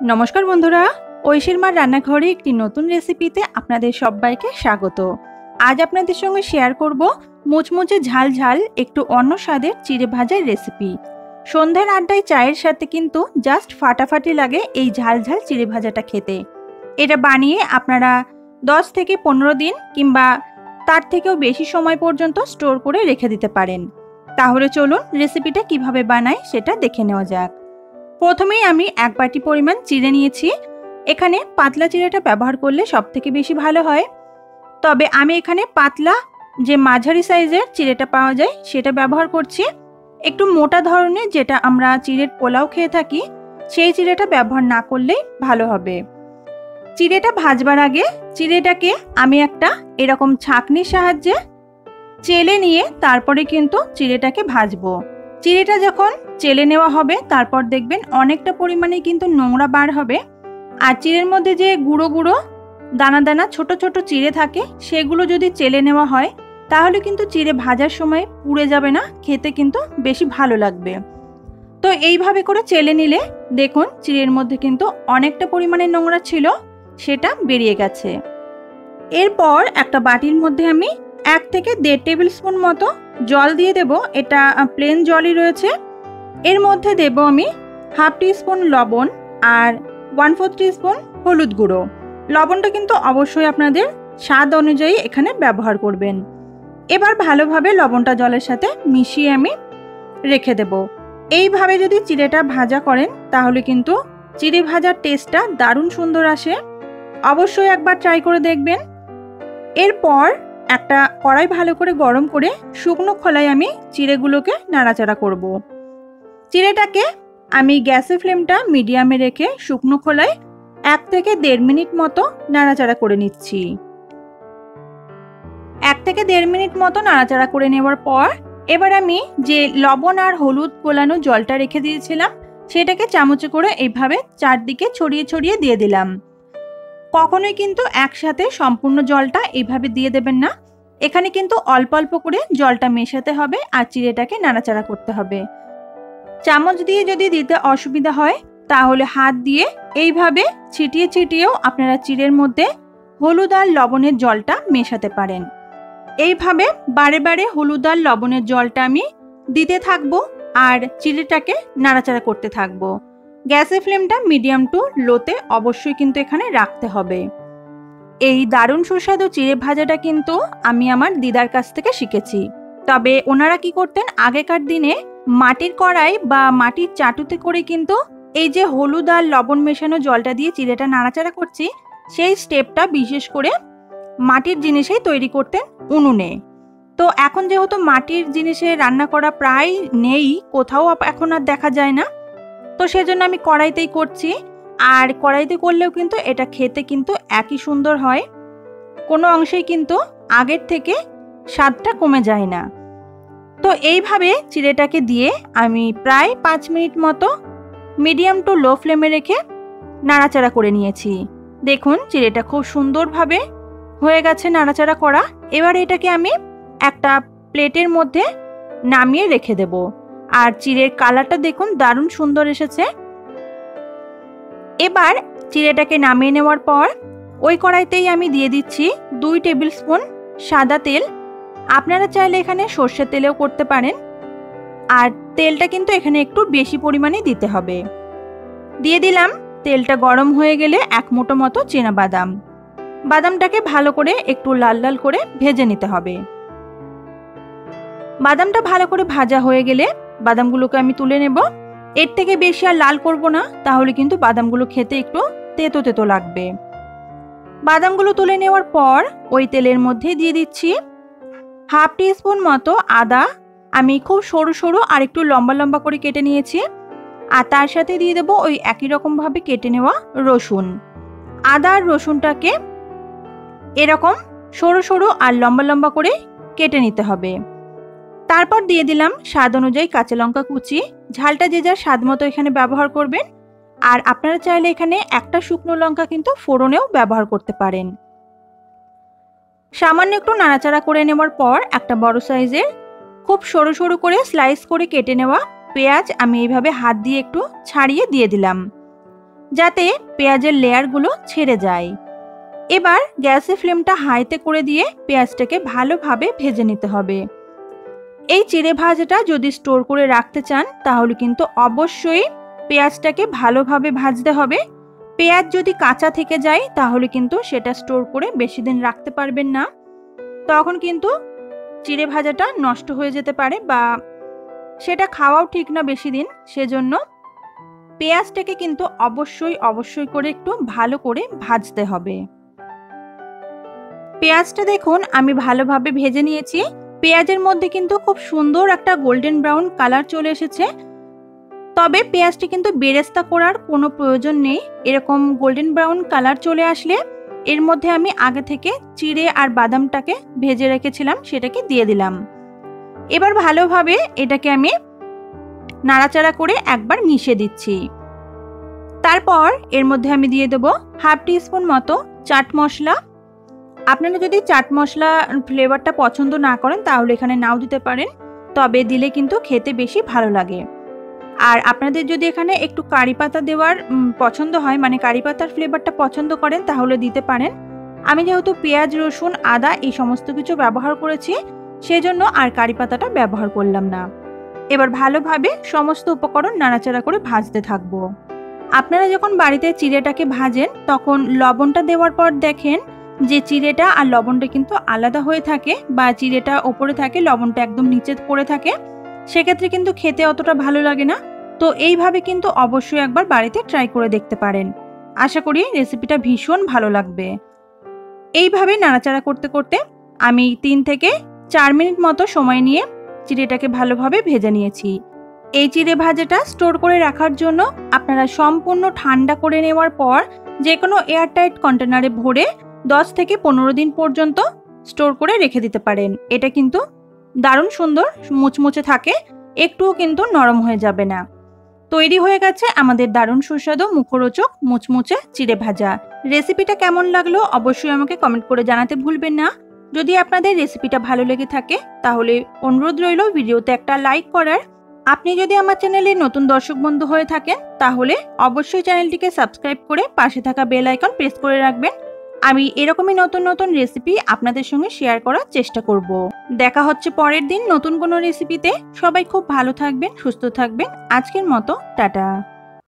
नमस्कार बंधुरा ऐशिर मार रान्नाघरे एक नतून रेसिपिते आपनादेर सबाइके स्वागत। आज आपनादेर संगे शेयर करब मुचमुचे झाल झाल एकटू अन्य स्वादेर चिड़े भाजार रेसिपि। सन्ध्यार आड्डाय चायेर साथे किन्तु जास्ट फाटाफाटी लागे एई झाल झाल चिड़े भाजाटा खेते। एटा बानिये आपनारा 10 থেকে 15 दिन किंबा तार थेकेও बेशी समय पर्यन्त स्टोर करे रेखे दिते पारेन। ताहले चलुन रेसिपिटा किभाबे बानाई सेटा देखे नेওয়া যাক। प्रथमेই আমি এক বাটি পরিমাণ চিড়ে নিয়েছি। এখানে পাতলা চিড়েটা ব্যবহার করলে সবথেকে বেশি ভালো হয়, তবে আমি এখানে পাতলা যে মাঝারি সাইজের চিড়েটা পাওয়া যায় সেটা ব্যবহার করছি। একটু মোটা ধরনের যেটা আমরা চিড়ের পোলাও খেয়ে থাকি সেই চিড়েটা ব্যবহার না করলেই ভালো হবে। চিড়েটা ভাজবার আগে চিড়েটাকে আমি একটা এরকম ছাঁকনির সাহায্যে চেলে নিয়ে তারপরে কিন্তু চিড়েটাকে ভাজবো। চিড়েটা যখন চেলে নেওয়া হবে তারপর দেখবেন অনেকটা পরিমাণে কিন্তু নোংরা বার হবে। আর চিড়ের মধ্যে যে গুঁড়ো গুঁড়ো দানা দানা ছোট ছোট চিড়ে থাকে সেগুলো যদি চেলে নেওয়া হয় তাহলে কিন্তু চিড়ে ভাজার সময় পুড়ে যাবে না, খেতে কিন্তু বেশি ভালো লাগবে। তো এইভাবে করে চেলে নিলে দেখুন চিড়ের মধ্যে কিন্তু অনেকটা পরিমাণে নোংরা ছিল সেটা বেরিয়ে গেছে। এরপর একটা বাটির মধ্যে আমি 1 থেকে 1.5 টেবিল স্পুন মতো জল দিয়ে দেব। এটা প্লেন জলই রয়েছে। এর মধ্যে দেব আমি হাফ টিস্পুন লবণ আর 1/4 টিস্পুন হলুদ গুঁড়ো। লবণটা কিন্তু অবশ্যই আপনাদের স্বাদ অনুযায়ী এখানে ব্যবহার করবেন। এবার ভালোভাবে লবণটা জলের সাথে মিশিয়ে আমি রেখে দেব। এইভাবে যদি চিড়েটা ভাজা করেন তাহলে কিন্তু চিড়ে ভাজার টেস্টটা দারুণ সুন্দর আসে। অবশ্যই একবার ট্রাই করে দেখবেন। এরপর একটা কড়াই ভালো করে গরম করে শুকনো খোলায় আমি চিড়েগুলোকে নাড়াচাড়া করব। চিড়েটাকে আমি গ্যাসের ফ্লেমটা মিডিয়ামে রেখে শুকনো খোলায় 1 থেকে 1.5 মিনিট মতো নাড়াচাড়া করে নিচ্ছি। 1 থেকে 1.5 মিনিট মতো নাড়াচাড়া করে নেওয়ার পর এবার আমি যে লবণ আর হলুদ গোলানো জলটা রেখে দিয়েছিলাম সেটাকে চামচে করে এইভাবে চারদিকে ছড়িয়ে ছড়িয়ে দিয়ে দিলাম। কখনোই কিন্তু একসাথে সম্পূর্ণ জলটা এইভাবে দিয়ে দেবেন না। এখানে কিন্তু অল্প অল্প করে জলটা মেশাতে হবে আর চিড়েটাকে নাড়াচাড়া করতে হবে। চামচ দিয়ে যদি দিতে অসুবিধা হয় তাহলে হাত দিয়ে এইভাবে ছিটিয়ে ছিটিয়েও আপনারা চিড়ের মধ্যে হলুদ আর লবণের জলটা মেশাতে পারেন। এইভাবে বারে বারে হলুদ আর লবণের জলটা আমি দিতে থাকবো আর চিড়েটাকে নাড়াচাড়া করতে থাকবো। গ্যাসের ফ্লেমটা মিডিয়াম টু লোতে অবশ্যই কিন্তু এখানে রাখতে হবে। এই দারুণ সুস্বাদু চিড়ে ভাজাটা কিন্তু আমি আমার দিদার কাছ থেকে শিখেছি। তবে ওনারা কি করতেন আগেকার দিনে মাটির কড়াই বা মাটির চাটুতে করে কিন্তু এই যে হলুদ আর লবণ মেশানো জলটা দিয়ে চিড়েটা নাড়াচাড়া করছি সেই স্টেপটা বিশেষ করে মাটির জিনিসেই তৈরি করতেন উনুনে। তো এখন যেহেতু মাটির জিনিসে রান্না করা প্রায় নেই, কোথাও এখন আর দেখা যায় না, তো সেজন্য আমি কড়াইতেই করছি। আর কড়াইতে করলেও কিন্তু এটা খেতে কিন্তু একই সুন্দর হয়, কোনো অংশেই কিন্তু আগের থেকে স্বাদটা কমে যায় না। তো এইভাবে চিড়েটাকে দিয়ে আমি প্রায় 5 মিনিট মতো মিডিয়াম টু লো ফ্লেমে রেখে নাড়াচাড়া করে নিয়েছি। দেখুন চিড়েটা খুব সুন্দরভাবে হয়ে গেছে নাড়াচাড়া করা। এবার এটাকে আমি একটা প্লেটের মধ্যে নামিয়ে রেখে দেব। আর চিড়ের কালারটা দেখুন দারুণ সুন্দর এসেছে। এবার চিড়েটাকে নামিয়ে নেওয়ার পর ওই কড়াইতেই আমি দিয়ে দিচ্ছি 2 টেবিল স্পুন সাদা তেল। আপনারা চাইলে এখানে সর্ষের তেলেও করতে পারেন। আর তেলটা কিন্তু এখানে একটু বেশি পরিমাণে দিতে হবে। দিয়ে দিলাম। তেলটা গরম হয়ে গেলে 1 মুঠো মতো চীনা বাদাম। বাদামটাকে ভালো করে একটু লাল লাল করে ভেজে নিতে হবে। বাদামটা ভালো করে ভাজা হয়ে গেলে বাদামগুলোকে আমি তুলে নেব। এর থেকে বেশি আর লাল করব না, তাহলে কিন্তু বাদামগুলো খেতে একটু তেতো তেতো লাগবে। বাদামগুলো তুলে নেওয়ার পর ওই তেলের মধ্যে দিয়ে দিচ্ছি হাফ টিস্পুন মতো আদা। আমি খুব সরু সরু আর একটু লম্বা লম্বা করে কেটে নিয়েছি। আর তার সাথে দিয়ে দেবো ওই একই রকমভাবে কেটে নেওয়া রসুন। আদা আর রসুনটাকে এরকম সরু সরু আর লম্বা লম্বা করে কেটে নিতে হবে। তারপর দিয়ে দিলাম স্বাদ অনুযায়ী কাঁচা লঙ্কা কুচি। ঝালটা যে যার স্বাদ মতো এখানে ব্যবহার করবেন। আর আপনারা চাইলে এখানে একটা শুকনো লঙ্কা কিন্তু ফোড়নেও ব্যবহার করতে পারেন। সামান্য একটু নাড়াচাড়া করে নেওয়ার পর একটা বড় সাইজের খুব সরু সরু করে স্লাইস করে কেটে নেওয়া পেঁয়াজ আমি এইভাবে হাত দিয়ে একটু ছাড়িয়ে দিয়ে দিলাম। যাতে পেঁয়াজের লেয়ারগুলো ছেড়ে যায়। এবার গ্যাসের ফ্লেমটা হাইতে করে দিয়ে পেঁয়াজটাকে ভালোভাবে ভেজে নিতে হবে। এই চিড়ে ভাজাটা যদি স্টোর করে রাখতে চান তাহলে কিন্তু অবশ্যই পেঁয়াজটাকে ভালোভাবে ভাজতে হবে। পেঁয়াজ যদি কাঁচা থেকে যায় তাহলে কিন্তু সেটা স্টোর করে বেশি দিন রাখতে পারবেন না, তখন কিন্তু চিড়ে ভাজাটা নষ্ট হয়ে যেতে পারে বা সেটা খাওয়াও ঠিক না বেশি দিন। সেজন্য পেঁয়াজটাকে কিন্তু অবশ্যই করে একটু ভালো করে ভাজতে হবে। পেঁয়াজটা দেখুন আমি ভালোভাবে ভেজে নিয়েছি। পেঁয়াজের মধ্যে কিন্তু খুব সুন্দর একটা গোল্ডেন ব্রাউন কালার চলে এসেছে। তবে পেঁয়াজটি কিন্তু বেরেস্তা করার কোনো প্রয়োজন নেই। এরকম গোল্ডেন ব্রাউন কালার চলে আসলে এর মধ্যে আমি আগে থেকে চিড়ে আর বাদামটাকে ভেজে রেখেছিলাম সেটাকে দিয়ে দিলাম। এবার ভালোভাবে এটাকে আমি নাড়াচাড়া করে একবার মিশিয়ে দিচ্ছি। তারপর এর মধ্যে আমি দিয়ে দেব হাফ টিস্পুন মতো চাট মশলা। আপনারা যদি চাট মশলা ফ্লেভারটা পছন্দ না করেন তাহলে এখানে নাও দিতে পারেন, তবে দিলে কিন্তু খেতে বেশি ভালো লাগে। আর আপনাদের যদি এখানে একটু কারি পাতা দেওয়ার পছন্দ হয়, মানে কারি পাতার ফ্লেভারটা পছন্দ করেন তাহলে দিতে পারেন। আমি যেহেতু পেঁয়াজ রসুন আদা এই সমস্ত কিছু ব্যবহার করেছি সেজন্য আর কারি পাতাটা ব্যবহার করলাম না। এবার ভালোভাবে সমস্ত উপকরণ নাড়াচাড়া করে ভাজতে থাকবো। আপনারা যখন বাড়িতে চিড়েটাকে ভাজেন তখন লবণটা দেওয়ার পর দেখেন যে চিড়েটা আর লবণটা কিন্তু আলাদা হয়ে থাকে, বা চিড়েটা ওপরে থাকে লবণটা একদম নিচে পড়ে থাকে, সেক্ষেত্রে কিন্তু খেতে অতটা ভালো লাগে না। তো এইভাবে কিন্তু অবশ্যই একবার বাড়িতে ট্রাই করে দেখতে পারেন। আশা করি রেসিপিটা ভীষণ ভালো লাগবে। এইভাবে নাড়াচাড়া করতে করতে আমি 3 থেকে 4 মিনিট মতো সময় নিয়ে চিড়েটাকে ভালোভাবে ভেজে নিয়েছি। এই চিড়ে ভাজাটা স্টোর করে রাখার জন্য আপনারা সম্পূর্ণ ঠান্ডা করে নেওয়ার পর যে কোনো এয়ারটাইট কন্টেনারে ভরে 10 থেকে 15 দিন পর্যন্ত স্টোর করে রেখে দিতে পারেন। এটা কিন্তু দারুণ সুন্দর মুচমুচে থাকে, একটুও কিন্তু নরম হয়ে যাবে না। তৈরি হয়ে গেছে আমাদের দারুণ সুস্বাদু মুখরোচক মুচমুচে চিড়ে ভাজা। রেসিপিটা কেমন লাগলো অবশ্যই আমাকে কমেন্ট করে জানাতে ভুলবেন না। যদি আপনাদের রেসিপিটা ভালো লেগে থাকে তাহলে অনুরোধ রইল ভিডিওতে একটা লাইক করার। আপনি যদি আমার চ্যানেলে নতুন দর্শক বন্ধু হয়ে থাকেন তাহলে অবশ্যই চ্যানেলটিকে সাবস্ক্রাইব করে পাশে থাকা বেল আইকন প্রেস করে রাখবেন। আমি এরকমই নতুন রেসিপি আপনাদের সঙ্গে শেয়ার করার চেষ্টা করব। দেখা হচ্ছে পরের দিন নতুন কোনো রেসিপিতে। সবাই খুব ভালো থাকবেন, সুস্থ থাকবেন। আজকের মতো টাটা।